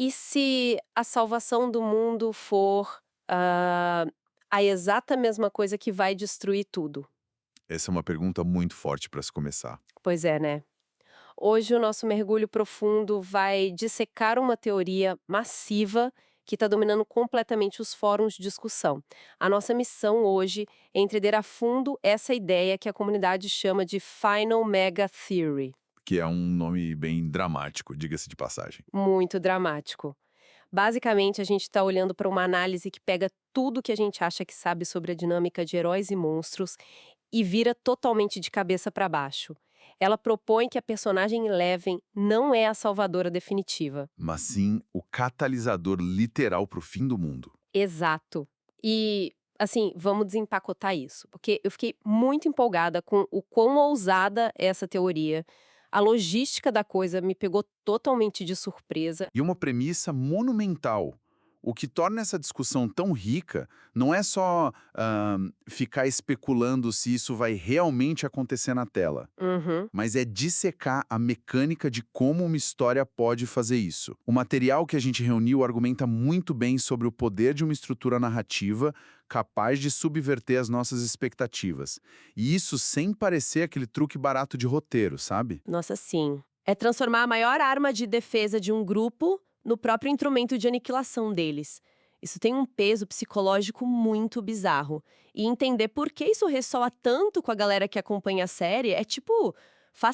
E se a salvação do mundo for, ah, a exata mesma coisa que vai destruir tudo? Essa é uma pergunta muito forte para se começar. Pois é, né? Hoje o nosso mergulho profundo vai dissecar uma teoria massiva que está dominando completamente os fóruns de discussão. A nossa missão hoje é entender a fundo essa ideia que a comunidade chama de Final Mega Theory. Que é um nome bem dramático, diga-se de passagem. Muito dramático. Basicamente, a gente está olhando para uma análise que pega tudo que a gente acha que sabe sobre a dinâmica de heróis e monstros e vira totalmente de cabeça para baixo. Ela propõe que a personagem Eleven não é a salvadora definitiva. Mas sim o catalisador literal para o fim do mundo. Exato. E, assim, vamos desempacotar isso, porque eu fiquei muito empolgada com o quão ousada é essa teoria. A logística da coisa me pegou totalmente de surpresa. E uma premissa monumental. O que torna essa discussão tão rica não é só ficar especulando se isso vai realmente acontecer na tela, Uhum. mas é dissecar a mecânica de como uma história pode fazer isso. O material que a gente reuniu argumenta muito bem sobre o poder de uma estrutura narrativa capaz de subverter as nossas expectativas. E isso sem parecer aquele truque barato de roteiro, sabe? Nossa, sim. É transformar a maior arma de defesa de um grupo no próprio instrumento de aniquilação deles. Isso tem um peso psicológico muito bizarro. E entender por que isso ressoa tanto com a galera que acompanha a série é, tipo,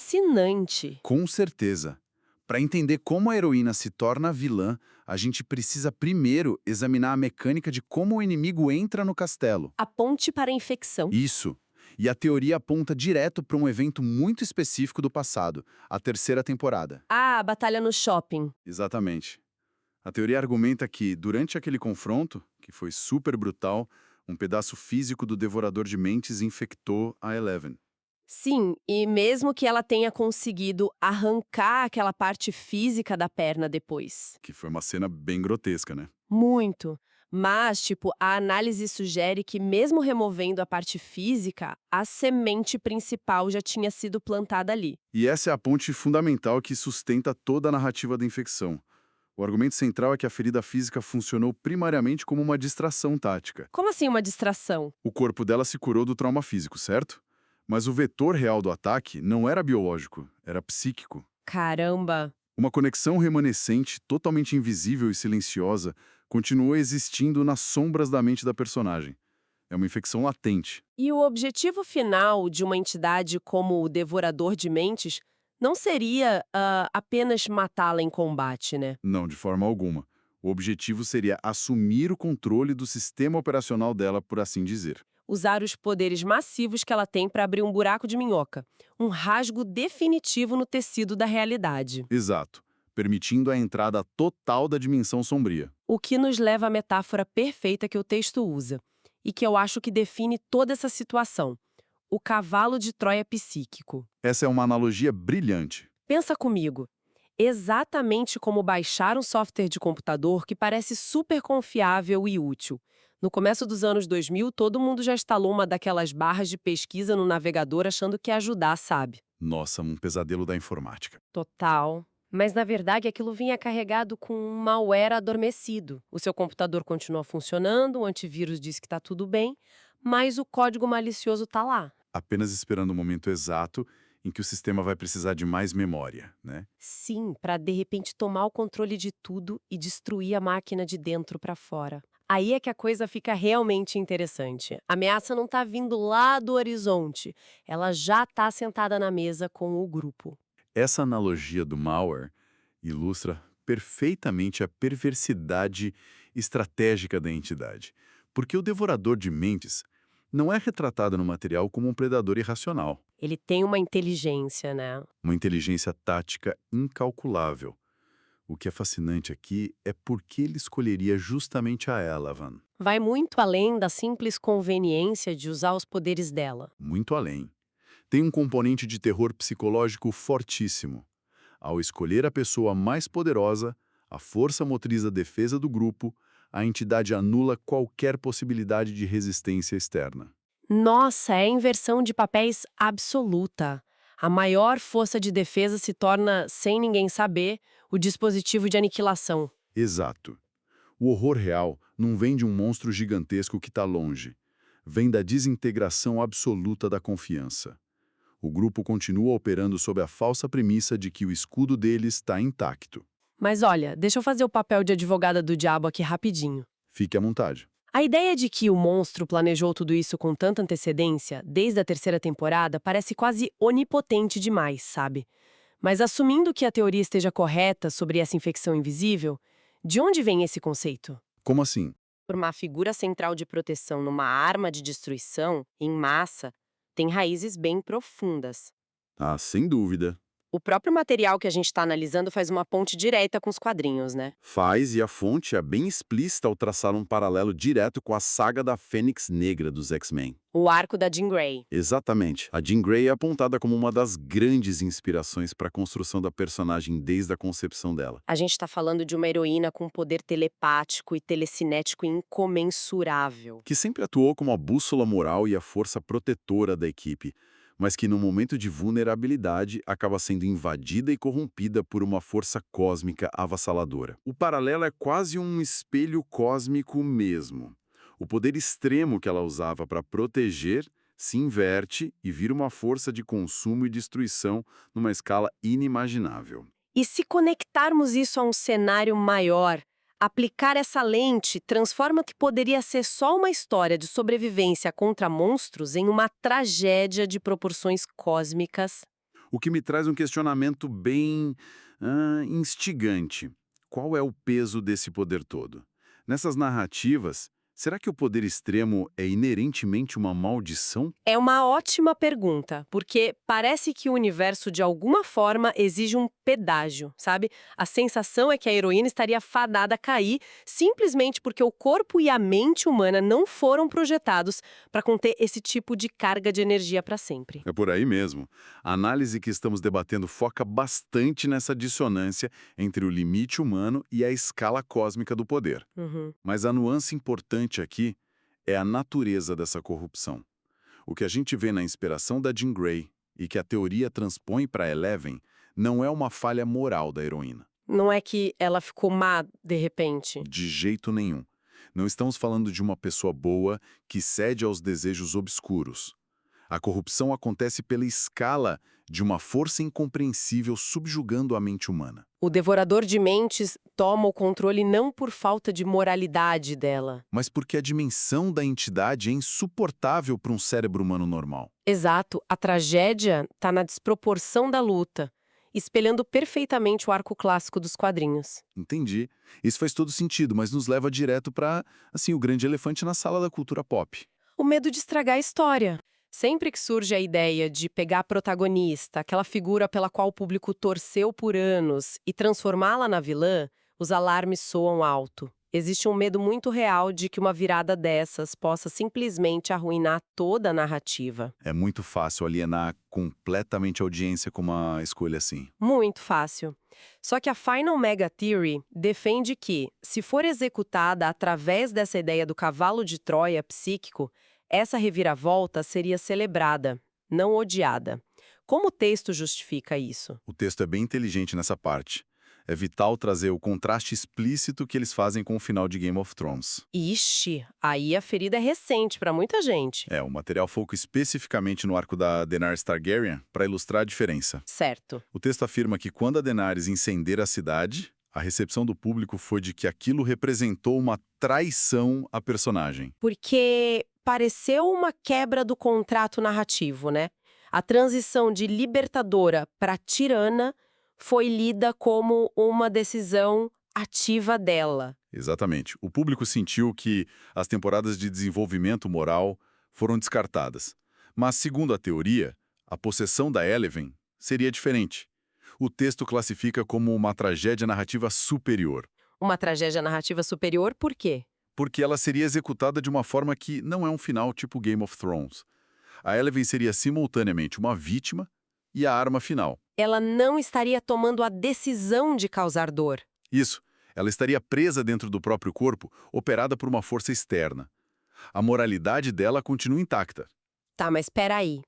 fascinante. Com certeza. Para entender como a heroína se torna vilã, a gente precisa primeiro examinar a mecânica de como o inimigo entra no castelo. A ponte para a infecção. Isso. E a teoria aponta direto para um evento muito específico do passado, a terceira temporada. Ah, a batalha no shopping. Exatamente. A teoria argumenta que, durante aquele confronto, que foi super brutal, um pedaço físico do Devorador de Mentes infectou a Eleven. Sim, e mesmo que ela tenha conseguido arrancar aquela parte física da perna depois. Que foi uma cena bem grotesca, né? Muito. Mas, tipo, a análise sugere que, mesmo removendo a parte física, a semente principal já tinha sido plantada ali. E essa é a ponte fundamental que sustenta toda a narrativa da infecção. O argumento central é que a ferida física funcionou primariamente como uma distração tática. Como assim uma distração? O corpo dela se curou do trauma físico, certo? Mas o vetor real do ataque não era biológico, era psíquico. Caramba! Uma conexão remanescente, totalmente invisível e silenciosa, continuou existindo nas sombras da mente da personagem. É uma infecção latente. E o objetivo final de uma entidade como o Devorador de Mentes não seria apenas matá-la em combate, né? Não, de forma alguma. O objetivo seria assumir o controle do sistema operacional dela, por assim dizer. Usar os poderes massivos que ela tem para abrir um buraco de minhoca, um rasgo definitivo no tecido da realidade. Exato, permitindo a entrada total da dimensão sombria. O que nos leva à metáfora perfeita que o texto usa, e que eu acho que define toda essa situação: o cavalo de Troia psíquico. Essa é uma analogia brilhante. Pensa comigo. Exatamente como baixar um software de computador que parece super confiável e útil. No começo dos anos 2000, todo mundo já instalou uma daquelas barras de pesquisa no navegador achando que ia ajudar, sabe? Nossa, um pesadelo da informática. Total. Mas na verdade aquilo vinha carregado com um malware adormecido. O seu computador continua funcionando, o antivírus diz que está tudo bem, mas o código malicioso está lá. Apenas esperando o momento exato em que o sistema vai precisar de mais memória, né? Sim, para de repente tomar o controle de tudo e destruir a máquina de dentro para fora. Aí é que a coisa fica realmente interessante. A ameaça não está vindo lá do horizonte, ela já está sentada na mesa com o grupo. Essa analogia do malware ilustra perfeitamente a perversidade estratégica da entidade, porque o devorador de mentes não é retratado no material como um predador irracional, Ele tem uma inteligência, né? uma inteligência tática incalculável. O que é fascinante aqui é por que ele escolheria justamente a Eleven, Vai muito além da simples conveniência de usar os poderes dela. muito além. Tem um componente de terror psicológico fortíssimo. Ao escolher a pessoa mais poderosa, a força motriz da defesa do grupo, a entidade anula qualquer possibilidade de resistência externa. Nossa, é inversão de papéis absoluta. A maior força de defesa se torna, sem ninguém saber, o dispositivo de aniquilação. Exato. O horror real não vem de um monstro gigantesco que está longe. Vem da desintegração absoluta da confiança. O grupo continua operando sob a falsa premissa de que o escudo deles está intacto. Mas olha, deixa eu fazer o papel de advogada do diabo aqui rapidinho. Fique à vontade. A ideia de que o monstro planejou tudo isso com tanta antecedência, desde a terceira temporada, parece quase onipotente demais, sabe? Mas assumindo que a teoria esteja correta sobre essa infecção invisível, de onde vem esse conceito? Como assim? Por uma figura central de proteção numa arma de destruição, em massa, tem raízes bem profundas. Ah, sem dúvida. O próprio material que a gente está analisando faz uma ponte direta com os quadrinhos, né? Faz, e a fonte é bem explícita ao traçar um paralelo direto com a saga da Fênix Negra dos X-Men. O arco da Jean Grey. Exatamente. A Jean Grey é apontada como uma das grandes inspirações para a construção da personagem desde a concepção dela. A gente está falando de uma heroína com poder telepático e telecinético incomensurável. Que sempre atuou como a bússola moral e a força protetora da equipe, mas que no momento de vulnerabilidade acaba sendo invadida e corrompida por uma força cósmica avassaladora. O paralelo é quase um espelho cósmico mesmo. O poder extremo que ela usava para proteger se inverte e vira uma força de consumo e destruição numa escala inimaginável. E se conectarmos isso a um cenário maior, aplicar essa lente transforma o que poderia ser só uma história de sobrevivência contra monstros em uma tragédia de proporções cósmicas. O que me traz um questionamento bem instigante. Qual é o peso desse poder todo? Nessas narrativas, será que o poder extremo é inerentemente uma maldição? É uma ótima pergunta, porque parece que o universo de alguma forma exige um pedágio, sabe? A sensação é que a heroína estaria fadada a cair simplesmente porque o corpo e a mente humana não foram projetados para conter esse tipo de carga de energia para sempre. É por aí mesmo. A análise que estamos debatendo foca bastante nessa dissonância entre o limite humano e a escala cósmica do poder. Uhum. Mas a nuance importante aqui é a natureza dessa corrupção. O que a gente vê na inspiração da Jean Grey e que a teoria transpõe para Eleven não é uma falha moral da heroína. Não é que ela ficou má de repente. De jeito nenhum. Não estamos falando de uma pessoa boa que cede aos desejos obscuros. A corrupção acontece pela escala de uma força incompreensível subjugando a mente humana. O devorador de mentes toma o controle não por falta de moralidade dela. Mas porque a dimensão da entidade é insuportável para um cérebro humano normal. Exato, a tragédia está na desproporção da luta, espelhando perfeitamente o arco clássico dos quadrinhos. Entendi. Isso faz todo sentido, mas nos leva direto para, assim, o grande elefante na sala da cultura pop. O medo de estragar a história. Sempre que surge a ideia de pegar a protagonista, aquela figura pela qual o público torceu por anos, e transformá-la na vilã, os alarmes soam alto. Existe um medo muito real de que uma virada dessas possa simplesmente arruinar toda a narrativa. É muito fácil alienar completamente a audiência com uma escolha assim. Muito fácil. Só que a Final Mega Theory defende que, se for executada através dessa ideia do cavalo de Troia psíquico, essa reviravolta seria celebrada, não odiada. Como o texto justifica isso? O texto é bem inteligente nessa parte. É vital trazer o contraste explícito que eles fazem com o final de Game of Thrones. Ixi, aí a ferida é recente para muita gente. O material foca especificamente no arco da Daenerys Targaryen para ilustrar a diferença. Certo. O texto afirma que quando a Daenerys incendeira a cidade, a recepção do público foi de que aquilo representou uma traição à personagem. Porque pareceu uma quebra do contrato narrativo, né? A transição de libertadora para tirana foi lida como uma decisão ativa dela. Exatamente. O público sentiu que as temporadas de desenvolvimento moral foram descartadas. Mas, segundo a teoria, a possessão da Eleven seria diferente. O texto classifica como uma tragédia narrativa superior. Uma tragédia narrativa superior por quê? Porque ela seria executada de uma forma que não é um final tipo Game of Thrones. A Eleven seria simultaneamente uma vítima e a arma final. Ela não estaria tomando a decisão de causar dor. Isso, ela estaria presa dentro do próprio corpo, operada por uma força externa. A moralidade dela continua intacta. Tá, mas espera aí.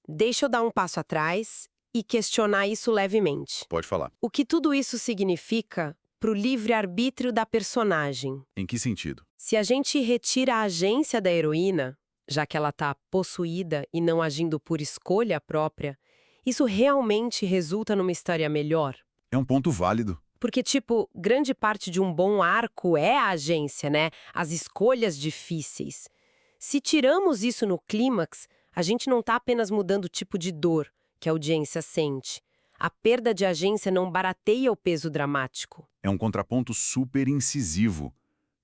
Deixa eu dar um passo atrás e questionar isso levemente. Pode falar. O que tudo isso significa para o livre-arbítrio da personagem. Em que sentido? Se a gente retira a agência da heroína, já que ela está possuída e não agindo por escolha própria, isso realmente resulta numa história melhor? É um ponto válido. Porque, tipo, grande parte de um bom arco é a agência, né? As escolhas difíceis. Se tiramos isso no clímax, a gente não está apenas mudando o tipo de dor que a audiência sente. A perda de agência não barateia o peso dramático. É um contraponto super incisivo.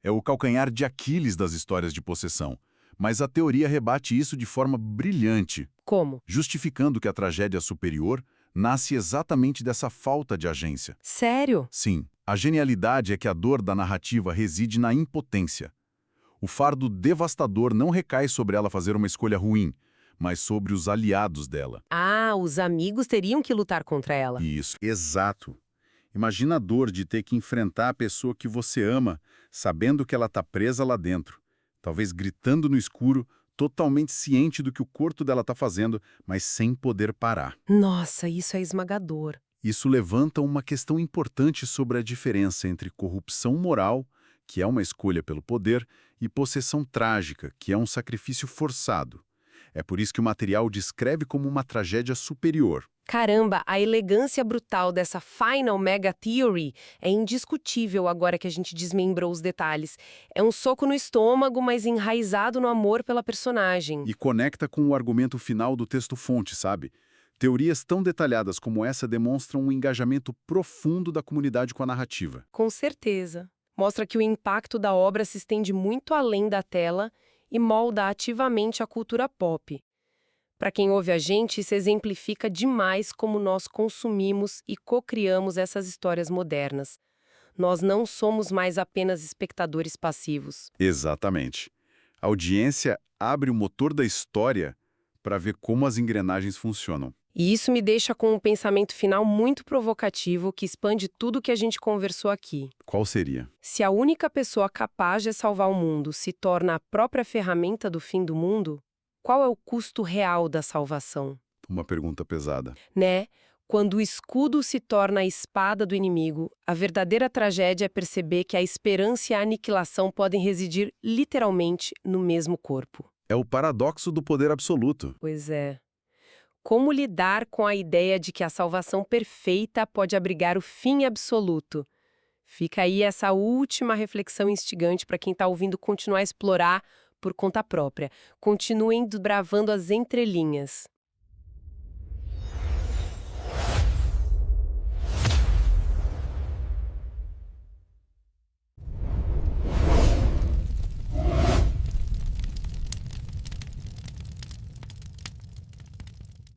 É o calcanhar de Aquiles das histórias de possessão. Mas a teoria rebate isso de forma brilhante, Como? justificando que a tragédia superior nasce exatamente dessa falta de agência. Sério? Sim, a genialidade é que a dor da narrativa reside na impotência. O fardo devastador não recai sobre ela fazer uma escolha ruim, mas sobre os aliados dela. Ah, os amigos teriam que lutar contra ela. Isso, exato. Imagina a dor de ter que enfrentar a pessoa que você ama, sabendo que ela está presa lá dentro. Talvez gritando no escuro, totalmente ciente do que o corpo dela está fazendo, mas sem poder parar. Nossa, isso é esmagador. Isso levanta uma questão importante sobre a diferença entre corrupção moral, que é uma escolha pelo poder, e possessão trágica, que é um sacrifício forçado. É por isso que o material descreve como uma tragédia superior. Caramba, a elegância brutal dessa Final Mega Theory é indiscutível agora que a gente desmembrou os detalhes. É um soco no estômago, mas enraizado no amor pela personagem. E conecta com o argumento final do texto-fonte, sabe? Teorias tão detalhadas como essa demonstram um engajamento profundo da comunidade com a narrativa. Com certeza. Mostra que o impacto da obra se estende muito além da tela e molda ativamente a cultura pop. Para quem ouve a gente, isso exemplifica demais como nós consumimos e cocriamos essas histórias modernas. Nós não somos mais apenas espectadores passivos. Exatamente. A audiência abre o motor da história para ver como as engrenagens funcionam. E isso me deixa com um pensamento final muito provocativo que expande tudo que a gente conversou aqui. Qual seria? Se a única pessoa capaz de salvar o mundo se torna a própria ferramenta do fim do mundo, qual é o custo real da salvação? Uma pergunta pesada. Né? Quando o escudo se torna a espada do inimigo, a verdadeira tragédia é perceber que a esperança e a aniquilação podem residir literalmente no mesmo corpo. É o paradoxo do poder absoluto. Pois é. Como lidar com a ideia de que a salvação perfeita pode abrigar o fim absoluto? Fica aí essa última reflexão instigante para quem está ouvindo continuar a explorar por conta própria. Continuem desbravando as entrelinhas.